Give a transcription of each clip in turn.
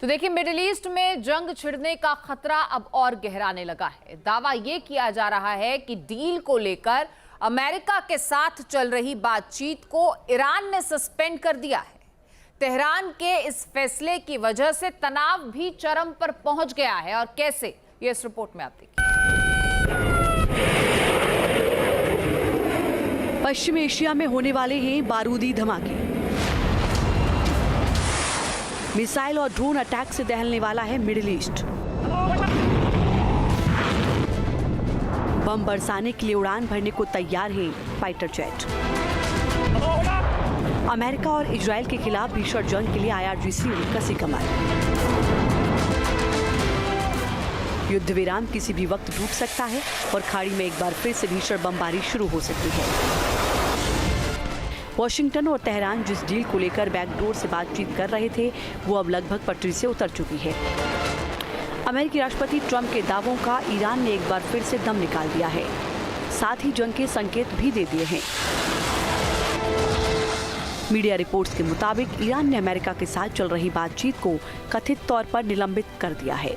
तो देखिए, middle east में जंग छिड़ने का खतरा अब और गहराने लगा है। दावा यह किया जा रहा है कि डील को लेकर अमेरिका के साथ चल रही बातचीत को ईरान ने सस्पेंड कर दिया है। तेहरान के इस फैसले की वजह से तनाव भी चरम पर पहुंच गया है। और कैसे, ये इस रिपोर्ट में आप देखिए। पश्चिम एशिया में होने वाले हैं बारूदी धमाके। मिसाइल और ड्रोन अटैक से दहलने वाला है मिडिल ईस्ट। बम बरसाने के लिए उड़ान भरने को तैयार है फाइटर जेट। अमेरिका और इजराइल के खिलाफ भीषण जंग के लिए IRGC ने कसी कमर। युद्ध विराम किसी भी वक्त टूट सकता है और खाड़ी में एक बार फिर से भीषण बमबारी शुरू हो सकती है। वॉशिंगटन और तेहरान जिस डील को लेकर बैकडोर से बातचीत कर रहे थे, वो अब लगभग पटरी से उतर चुकी है। अमेरिकी राष्ट्रपति ट्रंप के दावों का ईरान ने एक बार फिर से दम निकाल दिया है, साथ ही जंग के संकेत भी दे दिए हैं। मीडिया रिपोर्ट्स के मुताबिक ईरान ने अमेरिका के साथ चल रही बातचीत को कथित तौर पर निलंबित कर दिया है।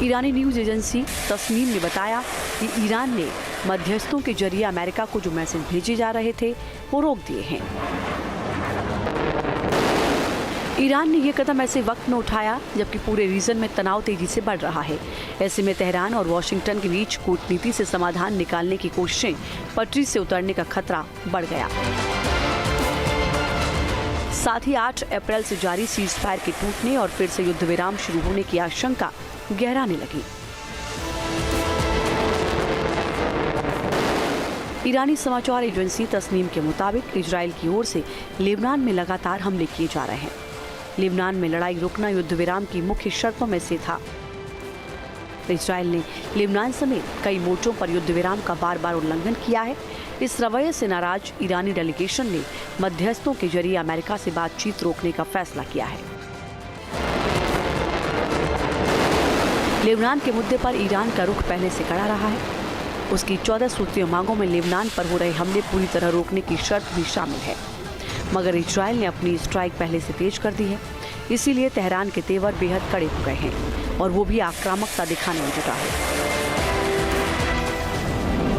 ईरानी न्यूज एजेंसी तस्नीम ने बताया कि ईरान ने मध्यस्थों के जरिए अमेरिका को जो मैसेज भेजे जा रहे थे, वो रोक दिए हैं। ईरान ने यह कदम ऐसे वक्त में उठाया जबकि पूरे रीजन में तनाव तेजी से बढ़ रहा है। ऐसे में तेहरान और वॉशिंगटन के बीच कूटनीति से समाधान निकालने की कोशिशें पटरी से उतरने का खतरा बढ़ गया। साथ ही 8 अप्रैल से जारी सीज फायर के टूटने और फिर से युद्ध विराम शुरू होने की आशंका गहराने लगी। ईरानी समाचार एजेंसी तस्नीम के मुताबिक इजराइल की ओर से लेबनान में लगातार हमले किए जा रहे हैं। लेबनान में लड़ाई रुकना युद्ध विराम की मुख्य शर्तों में से था। इजराइल ने लेबनान समेत कई मोर्चों पर युद्ध विराम का बार बार उल्लंघन किया है। इस रवैये से नाराज ईरानी डेलीगेशन ने मध्यस्थों के जरिए अमेरिका से बातचीत रोकने का फैसला किया है। लेबनान के मुद्दे पर ईरान का रुख पहले से कड़ा रहा है। उसकी 14 सूत्रीय मांगों में लेबनान पर हो रहे हमले पूरी तरह रोकने की शर्त भी शामिल है, मगर इजराइल ने अपनी स्ट्राइक पहले से तेज कर दी है। इसीलिए तेहरान के तेवर बेहद कड़े हो गए हैं और वो भी आक्रामकता दिखाने में जुटा है।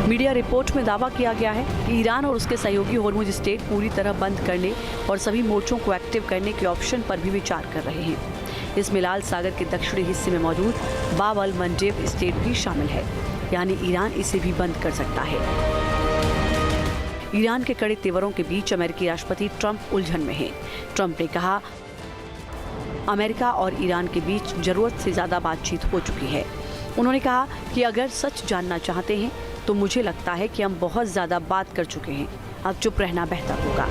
मीडिया रिपोर्ट में दावा किया गया है कि ईरान और उसके सहयोगी होर्मुज स्टेट पूरी तरह बंद करने और सभी मोर्चों को एक्टिव करने के ऑप्शन पर भी विचार कर रहे हैं। इसमें लाल सागर के दक्षिणी हिस्से में मौजूद बाब अल मंडेब स्टेट भी शामिल है, यानी ईरान इसे भी बंद कर सकता है। ईरान के कड़े तेवरों के बीच अमेरिकी राष्ट्रपति ट्रंप उलझन में हैं। ट्रंप ने कहा, अमेरिका और ईरान के बीच जरूरत से ज्यादा बातचीत हो चुकी है। उन्होंने कहा कि अगर सच जानना चाहते हैं तो मुझे लगता है कि हम बहुत ज्यादा बात कर चुके हैं, अब चुप रहना बेहतर होगा।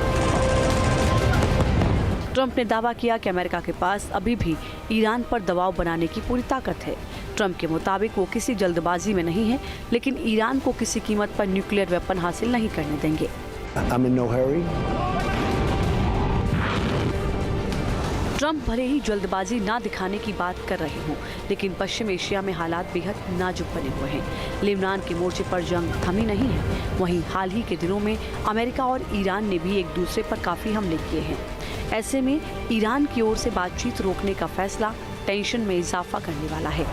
ट्रंप ने दावा किया कि अमेरिका के पास अभी भी ईरान पर दबाव बनाने की पूरी ताकत है। ट्रंप के मुताबिक वो किसी जल्दबाजी में नहीं है, लेकिन ईरान को किसी कीमत पर न्यूक्लियर वेपन हासिल नहीं करने देंगे। I'm in no hurry. Trump भले ही जल्दबाजी ना दिखाने की बात कर रहे हों, लेकिन पश्चिम एशिया में हालात बेहद नाजुक बने हुए हैं। लेबनान के मोर्चे पर जंग थमी नहीं है। वहीं हाल ही के दिनों में अमेरिका और ईरान ने भी एक दूसरे पर काफी हमले किए हैं। ऐसे में ईरान की ओर से बातचीत रोकने का फैसला टेंशन में इजाफा करने वाला है।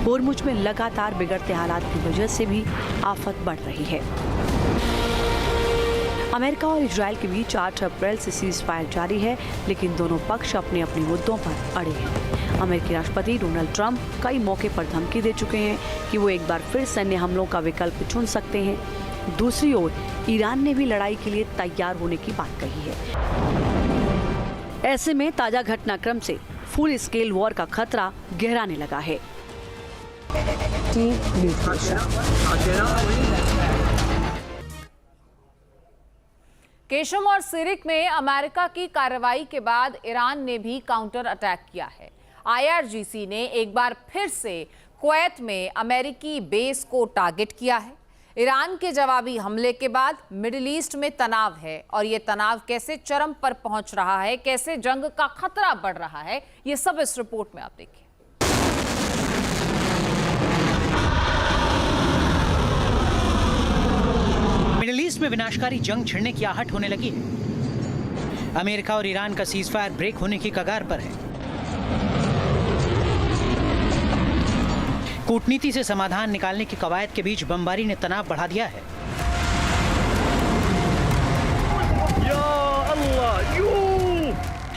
होर्मुज में लगातार बिगड़ते हालात की वजह से भी आफत बढ़ रही है। अमेरिका और इजराइल के बीच 8 अप्रैल से सीज फायर जारी है, लेकिन दोनों पक्ष अपने अपने मुद्दों पर अड़े हैं। अमेरिकी राष्ट्रपति डोनाल्ड ट्रंप कई मौके पर धमकी दे चुके हैं कि वो एक बार फिर सैन्य हमलों का विकल्प चुन सकते हैं। दूसरी ओर ईरान ने भी लड़ाई के लिए तैयार होने की बात कही है। ऐसे में ताजा घटनाक्रम से फुल स्केल वॉर का खतरा गहराने लगा है। केशम और सिरिक में अमेरिका की कार्रवाई के बाद ईरान ने भी काउंटर अटैक किया है। IRGC ने एक बार फिर से कुवैत में अमेरिकी बेस को टारगेट किया है। ईरान के जवाबी हमले के बाद मिडिल ईस्ट में तनाव है और ये तनाव कैसे चरम पर पहुंच रहा है, कैसे जंग का खतरा बढ़ रहा है, ये सब इस रिपोर्ट में आप देखिए। मिडिल ईस्ट में विनाशकारी जंग छिड़ने की आहट होने लगी है। अमेरिका और ईरान का सीज फायर ब्रेक होने की कगार पर है। कूटनीति से समाधान निकालने की कवायद के बीच बमबारी ने तनाव बढ़ा दिया है।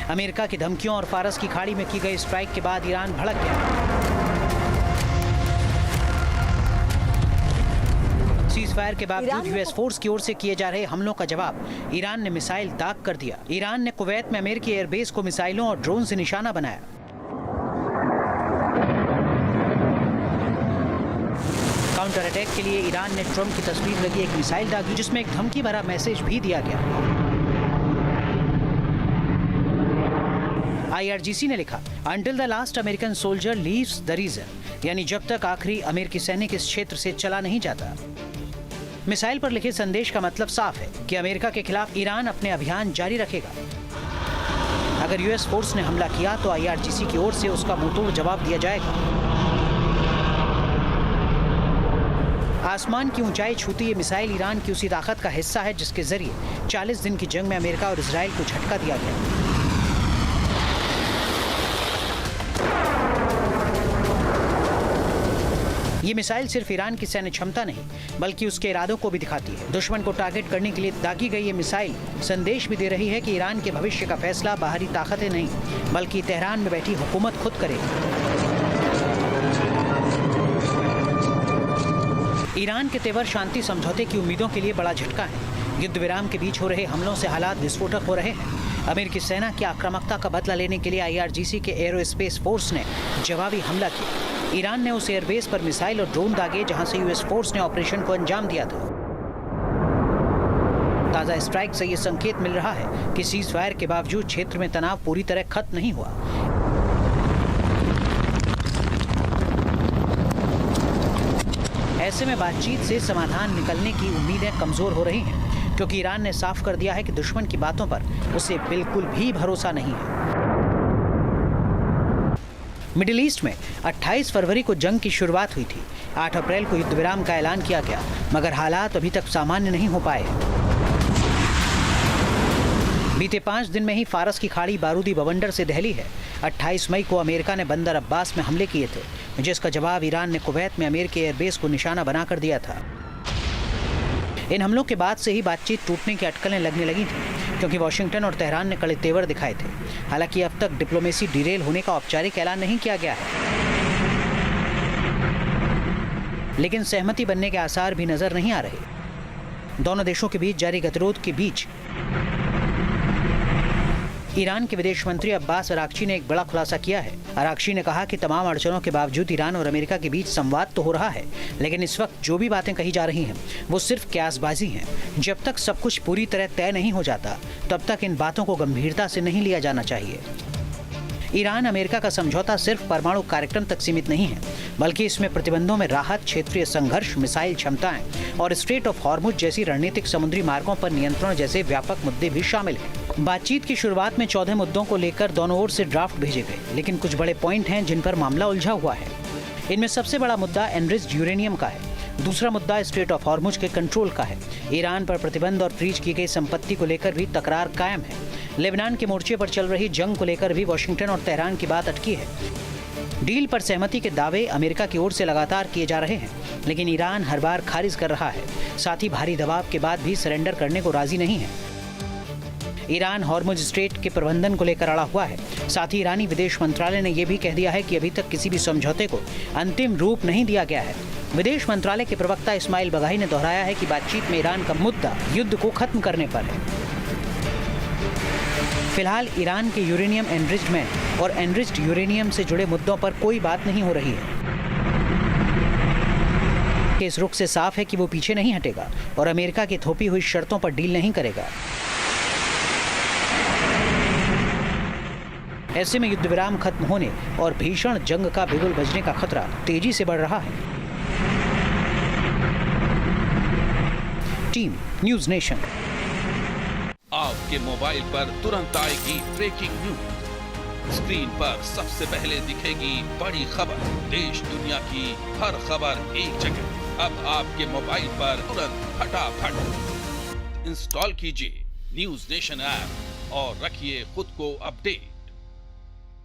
अमेरिका की धमकियों और फारस की खाड़ी में की गई स्ट्राइक के बाद ईरान भड़क गया। सीज़फायर के बावजूद यूएस फोर्स की ओर से किए जा रहे हमलों का जवाब ईरान ने मिसाइल दाग कर दिया। ईरान ने कुवैत में अमेरिकी एयरबेस को मिसाइलों और ड्रोन से निशाना बनाया। काउंटर अटैक के लिए ईरान ने ट्रंप की तस्वीर लगी एक मिसाइल दागी, जिसमें एक धमकी भरा मैसेज भी दिया गया। IRGC ने लिखा, Until the last American soldier leaves the region, यानी जब तक आखिरी अमेरिकी सैनिक इस क्षेत्र से चला नहीं जाता। मिसाइल पर लिखे संदेश का मतलब साफ है कि अमेरिका के खिलाफ ईरान अपने अभियान जारी रखेगा। अगर यूएस फोर्स ने हमला किया तो IRGC की ओर से उसका मुंहतोड़ जवाब दिया जाएगा। आसमान की ऊंचाई छूती ये मिसाइल ईरान की उसी ताकत का हिस्सा है जिसके जरिए 40 दिन की जंग में अमेरिका और इजराइल को झटका दिया गया। ये मिसाइल सिर्फ ईरान की सैन्य क्षमता नहीं बल्कि उसके इरादों को भी दिखाती है। दुश्मन को टारगेट करने के लिए दागी गई ये मिसाइल संदेश भी दे रही है कि ईरान के भविष्य का फैसला बाहरी ताकतें नहीं बल्कि तेहरान में बैठी हुकूमत खुद करेगी। ईरान के तेवर शांति समझौते की उम्मीदों के लिए बड़ा झटका है। युद्ध विराम के बीच हो रहे हमलों से हालात विस्फोटक हो रहे हैं। अमेरिकी सेना की आक्रामकता का बदला लेने के लिए IRGC के एरोस्पेस फोर्स ने जवाबी हमला किया। ईरान ने उस एयरबेस पर मिसाइल और ड्रोन दागे जहां से यूएस फोर्स ने ऑपरेशन को अंजाम दिया था। ताजा स्ट्राइक से ये संकेत मिल रहा है कि सीज़फायर के बावजूद क्षेत्र में तनाव पूरी तरह खत्म नहीं हुआ। ऐसे में बातचीत से समाधान निकलने की उम्मीदें कमजोर हो रही हैं, क्योंकि ईरान ने साफ कर दिया है कि दुश्मन की बातों पर उसे बिल्कुल भी भरोसा नहीं है। मिडिल ईस्ट में 28 फरवरी को जंग की शुरुआत हुई थी। 8 अप्रैल को युद्ध विराम का ऐलान किया गया, मगर हालात अभी तक सामान्य नहीं हो पाए। बीते 5 दिन में ही फारस की खाड़ी बारूदी बवंडर से दहली है। 28 मई को अमेरिका ने बंदर अब्बास में हमले किए थे, जिसका जवाब ईरान ने कुवैत में अमेरिकी एयरबेस को निशाना बनाकर दिया था। इन हमलों के बाद से ही बातचीत टूटने की अटकलें लगने लगी थी, क्योंकि वॉशिंगटन और तेहरान ने कड़े तेवर दिखाए थे। हालांकि अब तक डिप्लोमेसी डिरेल होने का औपचारिक ऐलान नहीं किया गया है, लेकिन सहमति बनने के आसार भी नजर नहीं आ रहे। दोनों देशों के बीच जारी गतिरोध के बीच ईरान के विदेश मंत्री अब्बास अराक्ची ने एक बड़ा खुलासा किया है। अराक्ची ने कहा कि तमाम अड़चनों के बावजूद ईरान और अमेरिका के बीच संवाद तो हो रहा है, लेकिन इस वक्त जो भी बातें कही जा रही हैं वो सिर्फ क्यासबाजी हैं। जब तक सब कुछ पूरी तरह तय नहीं हो जाता तब तक इन बातों को गंभीरता से नहीं लिया जाना चाहिए। ईरान अमेरिका का समझौता सिर्फ परमाणु कार्यक्रम तक सीमित नहीं है, बल्कि इसमें प्रतिबंधों में राहत, क्षेत्रीय संघर्ष, मिसाइल क्षमताएं और स्ट्रेट ऑफ हॉर्मुज जैसी रणनीतिक समुद्री मार्गों पर नियंत्रण जैसे व्यापक मुद्दे भी शामिल हैं। बातचीत की शुरुआत में 14 मुद्दों को लेकर दोनों ओर से ड्राफ्ट भेजे गए, लेकिन कुछ बड़े पॉइंट हैं जिन पर मामला उलझा हुआ है। इनमें सबसे बड़ा मुद्दा एनरिच्ड यूरेनियम का है। दूसरा मुद्दा स्ट्रेट ऑफ हॉर्मुज के कंट्रोल का है। ईरान पर प्रतिबंध और फ्रीज की गई संपत्ति को लेकर भी तकरार कायम है। लेबनान के मोर्चे पर चल रही जंग को लेकर भी वॉशिंगटन और तेहरान की बात अटकी है। डील पर सहमति के दावे अमेरिका की ओर से लगातार किए जा रहे हैं, लेकिन ईरान हर बार खारिज कर रहा है। साथ ही भारी दबाव के बाद भी सरेंडर करने को राजी नहीं है। ईरान हॉर्मुज स्ट्रेट के प्रबंधन को लेकर अड़ा हुआ है। साथ ही ईरानी विदेश मंत्रालय ने यह भी कह दिया है कि अभी तक किसी भी समझौते को अंतिम रूप नहीं दिया गया है। विदेश मंत्रालय के प्रवक्ता इस्माइल बगाई ने दोहराया है कि बातचीत में ईरान का मुद्दा युद्ध को खत्म करने पर है। फिलहाल ईरान के यूरेनियम एनरिचमेंट और एनरिच्ड यूरेनियम से जुड़े मुद्दों पर कोई बात नहीं हो रही है। इस रुख से साफ है कि वो पीछे नहीं हटेगा और अमेरिका की थोपी हुई शर्तों पर डील नहीं करेगा। ऐसे में युद्ध विराम खत्म होने और भीषण जंग का बिगुल बजने का खतरा तेजी से बढ़ रहा है। Team news nation. आपके मोबाइल पर तुरंत आएगी ब्रेकिंग न्यूज। स्क्रीन पर सबसे पहले दिखेगी बड़ी खबर। देश दुनिया की हर खबर एक जगह। अब आपके मोबाइल पर तुरंत फटाफट इंस्टॉल कीजिए न्यूज़ नेशन ऐप और रखिए खुद को अपडेट।